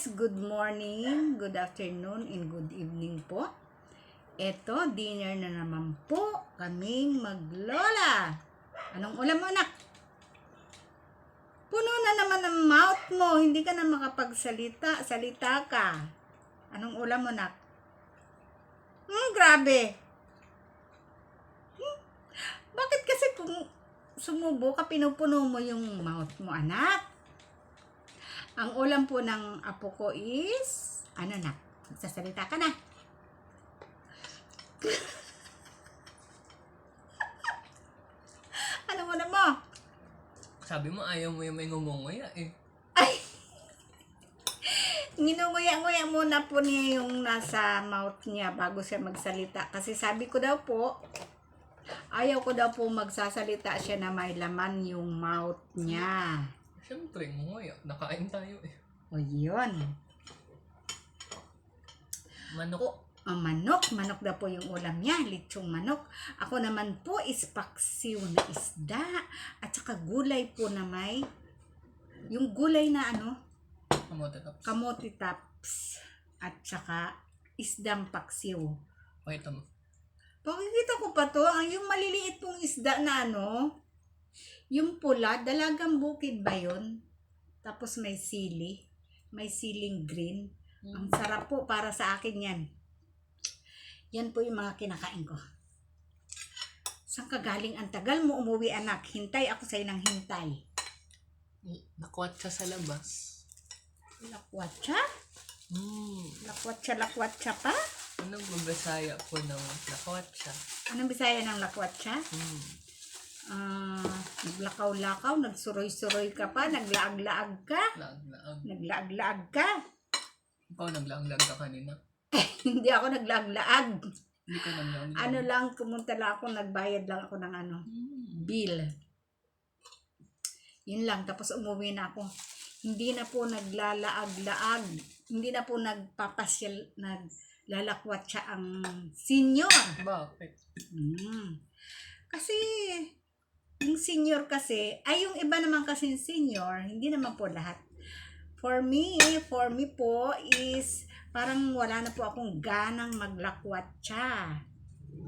guys, good morning, good afternoon, and good evening po. Eto, dinner na naman po kaming maglola. Anong ulam mo, anak? Puno na naman ang mouth mo, hindi ka na makapagsalita. Salita ka. Anong ulam mo, anak? Grabe. Bakit kasi kung sumubo ka, pinupuno mo yung mouth mo, anak? Ang ulam po ng apo ko is, ano na, magsasalita ka na. Anong ulam mo? Sabi mo ayaw mo yung may ngumunguya eh. Ay! Nginunguya-nguya muna po niya yung nasa mouth niya bago siya magsalita. Kasi sabi ko daw po, ayaw ko daw po magsasalita siya na may laman yung mouth niya. Siyempre, ngumunguya. Nakain tayo eh. O yun. Manok. Manok daw po yung ulam niya, litsong manok. Ako naman po is paksiw na isda. At saka gulay po na may, yung gulay na ano, kamote tops. At saka isdang paksiw. Pakita mo. Pakikita ko pa to, yung maliliit pong isda na ano, yung pula, dalagang bukid ba yun? Tapos may sili, may siling green. Ang sarap po para sa akin yan. Yan po yung mga kinakain ko. Saan ka galing? Ang tagal mo umuwi, anak. Hintay ako sa'yo ng hintay. Nakwatsa sa labas. Lakwatsa? Lakwatsa pa? Anong mabasaya po ng nakwatsa? Anong bisaya ng lakwatsa? Naglakaw-lakaw, nagsuroy-suroy ka pa, naglaag-laag ka. Naglaag-laag ka. Ikaw naglaag-laag ka kanina. Hindi ako naglaag-laag. Hindi ka naglaag-laag. Ano lang, pumunta lang ako, nagbayad lang ako ng ano, bill. Yun lang, tapos umuwi na ako. Hindi na po naglalaag-laag. Hindi na po nagpapasyal, naglalakwatsa ang senior. Bakit? Kasi, yung senior kasi, ay yung iba naman kasi senior, hindi naman po lahat. For me po is, parang wala na po akong ganang maglakwatsa.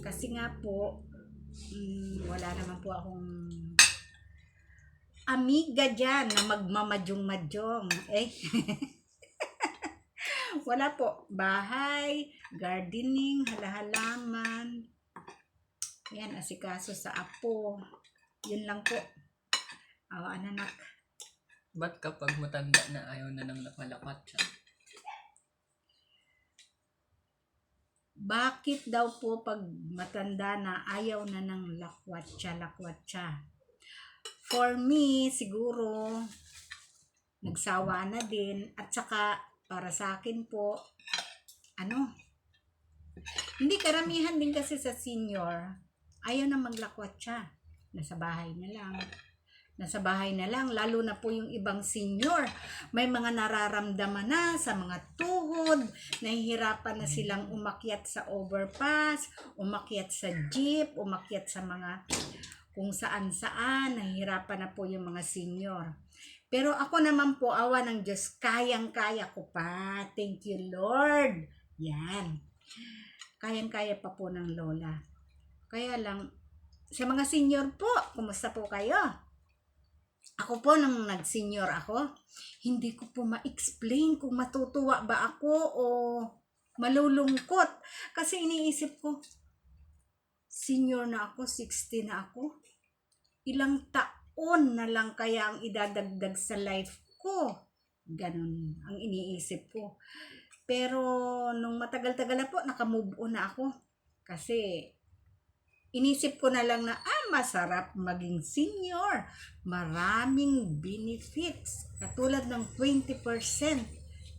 Kasi nga po, wala naman po akong amiga dyan na magmamadyong-madyong. Wala po. Bahay, gardening, halahalaman. Yan, asikaso sa apo. Yun lang po. Anak. Ba't kapag matanda na ayaw na ng lakwatsa? Bakit daw po pag matanda na ayaw na ng lakwatsa? For me, siguro, nagsawa na din. At saka, para sa akin po, hindi karamihan din kasi sa senior, ayaw na maglakwatsa. Nasa bahay na lang, lalo na po yung ibang senior. May mga nararamdaman na sa mga tuhod, nahihirapan na silang umakyat sa overpass, umakyat sa jeep, umakyat sa mga kung saan-saan, nahihirapan na po yung mga senior. Pero ako naman po, awa ng Diyos, kayang-kaya ko pa. Thank you, Lord. Yan. Kayang-kaya pa po ng lola. Kaya lang, sa mga senior po, kumusta po kayo? Ako po, nung nag-senior ako, hindi ko po ma-explain kung matutuwa ba ako o malulungkot. Kasi iniisip ko, senior na ako, 60 na ako. Ilang taon na lang kaya ang idadagdag sa life ko. Ganun ang iniisip ko. Pero nung matagal-tagal na po, nakamove on na ako. Kasi inisip ko na lang na, masarap maging senior. Maraming benefits. Katulad ng 20%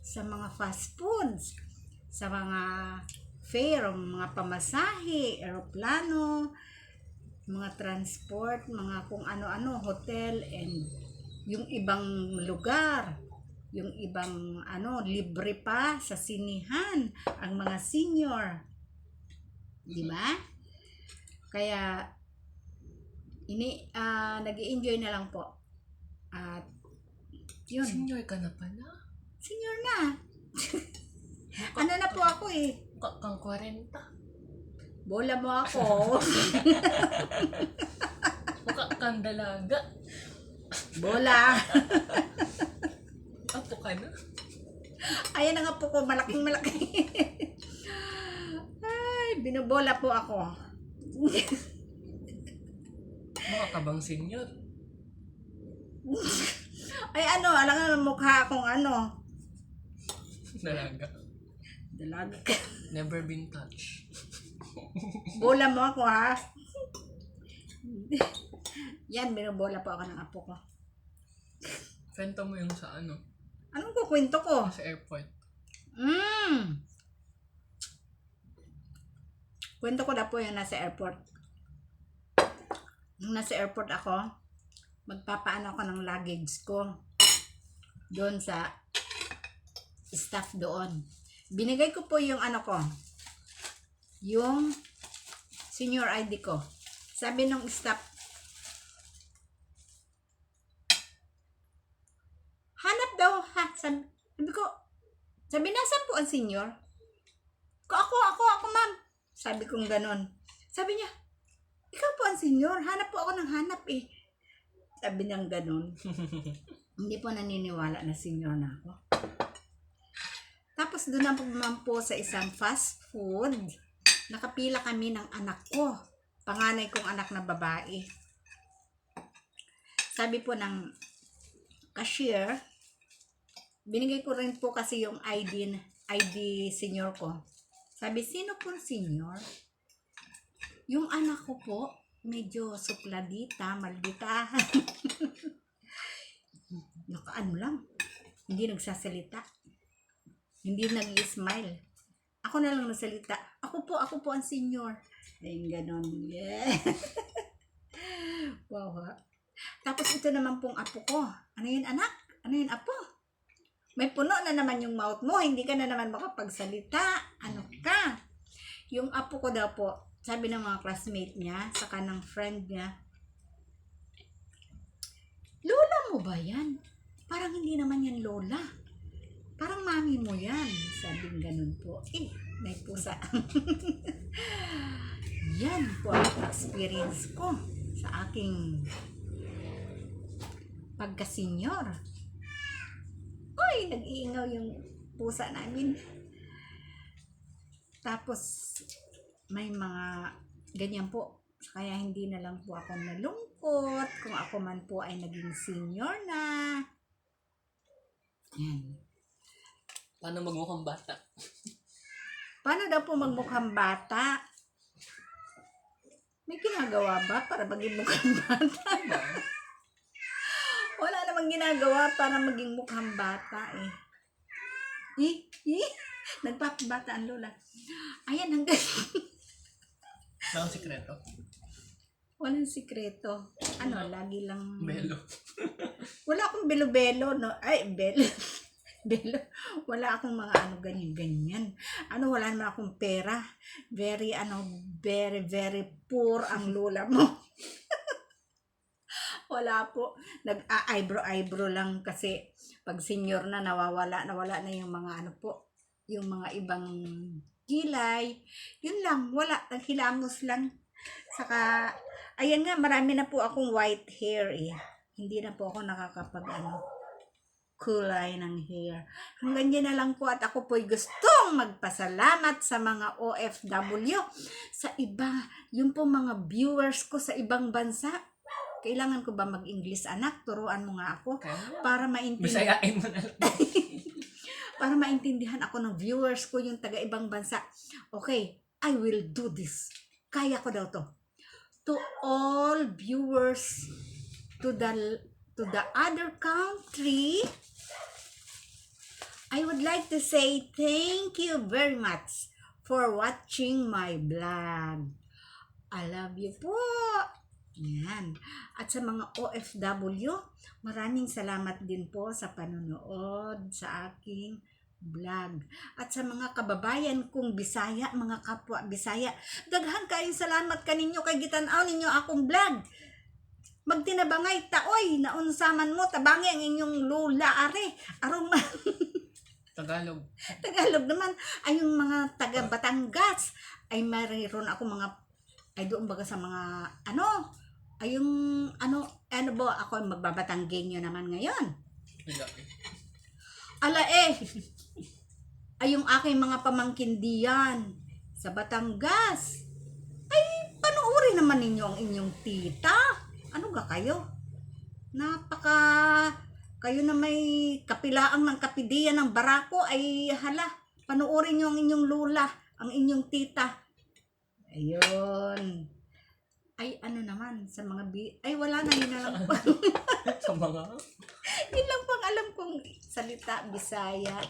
sa mga fast foods, sa mga fare, mga pamasahe, eroplano, mga transport, mga kung ano-ano, hotel, and yung ibang lugar, yung ibang libre pa sa sinihan, ang mga senior. Di ba? Kaya, nag-i-enjoy na lang po. At, yun. Senior ka na pala? Senior na. Ano na po ako eh. Mukha kang 40. Bola mo ako. Mukha kang dalaga. Bola. Apo ka na. Ayan na nga po ko, malaking malaki. Ay, binobola po ako. Mukha ka bang senior? Ay ano, alam nga ng mukha akong ano. Dalaga. Dalaga ka. Never been touched. Bola mo ako ha. Yan, binobola po ako ng apo ko. Kwento mo yung sa ano? Anong kukwento ko? Sa airport. Kwento ko na po yung nasa airport. Nung nasa airport ako, magpapaano ako ng luggage ko doon sa staff doon. Binigay ko po yung ano ko, yung senior ID ko. Sabi nung staff, hanap daw ha. Sabi ko, nasan po ang senior? Ako ma'am. Sabi kong ganon. Sabi niya, ikaw po ang senior, hanap po ako ng hanap eh. Sabi niyang ganon. Hindi po naniniwala na senior na ako. Tapos doon naman po sa isang fast food, nakapila kami ng anak ko. Panganay kong anak na babae. Sabi po ng cashier, binigay ko rin po kasi yung ID senior ko. Sabi, sino po senior? Yung anak ko po, medyo supladita, maldita. Nakaano lang. Hindi nagsasalita. Hindi nag-smile. Ako na lang nagsalita. Ako po ang senior. Ayun, ganon. Yeah. Wow, ha? Tapos ito naman pong apo ko. Ano yun, anak? Ano yun, apo? May puno na naman yung mouth mo. Hindi ka na naman makapagsalita. Ano ka? Yung apo ko daw po, sabi ng mga classmate niya, saka ng friend niya, lola mo ba yan? Parang hindi naman yan lola. Parang mami mo yan. Sabing ganun po. Eh, may pusa. Yan po ang experience ko sa aking pagka-senior. Uy, nag-iingaw yung pusa namin. Tapos, may mga ganyan po. Kaya hindi na lang po ako nalungkot kung ako man po ay naging senior na. Yan. Paano magmukhang bata? Paano daw po magmukhang bata? May ginagawa ba para maging mukhang bata? Wala namang ginagawa para maging mukhang bata eh. Nagpapabata ang lola. Ayan, hanggang Walang sikreto. walang sikreto. Ano, lagi lang... Belo. Wala akong belo-belo, no? Ay, belo. Belo. Wala akong mga ano, ganyan-ganyan. Ano, wala naman akong pera. Very, very poor ang lola mo. Wala po. Nag-eyebrow lang kasi pag senior na nawala na yung mga ano po, yung mga ibang kilay. Yun lang, wala. Naghilamos lang. Saka, ayan nga, marami na po akong white hair eh. Hindi na po ako nakakapag kulay ng hair. Hanggang dyan na lang po at ako po'y gustong magpasalamat sa mga OFW, sa iba, yung po mga viewers ko sa ibang bansa. Kailangan ko ba mag-English, anak? Turuan mo nga ako para maintindihan. Bisayain mo na lang. Para maintindihan ako ng viewers ko yung taga-ibang bansa. Okay, I will do this. Kaya ko daw to. To all viewers to the other country, I would like to say thank you very much for watching my vlog. I love you po. Yan. At sa mga OFW, maraming salamat din po sa panonood sa aking vlog. At sa mga kababayan kong Bisaya, mga kapwa Bisaya, daghan kayong salamat kaninyo kay gitanaw ninyo akong vlog. Magtinabangay taoy, naunsaman mo, tabangi ang inyong lula are. Arong Tagalog. Tagalog naman ay yung mga taga Batangas ay mayroon ako mga ay doon baga sa mga ay yung ano ba ako magbabatanggenyo naman ngayon. Wala eh. Ala ay yung aking mga pamangkin diyan sa Batangas. Ay panuuri naman ninyo ang inyong tita. Ano ga kayo? Kayo na may kapilaang ng kapidiyan ng barako ay hala, panuorin nyo ang inyong lula, ang inyong tita. Ayun. Ay ano naman, sa mga ay wala na, yun na lang po. Sa mga... Yun lang pang alam kong salita, Bisaya,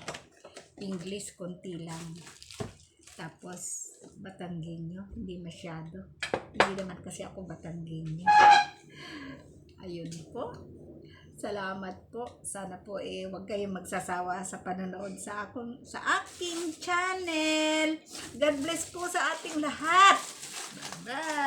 English, konti lang. Tapos, Batanggenyo, hindi masyado. Hindi naman kasi ako Batanggenyo. Ayun po. Salamat po. Sana po huwag kayong magsasawa sa panonood sa aking channel. God bless po sa ating lahat. Bye-bye.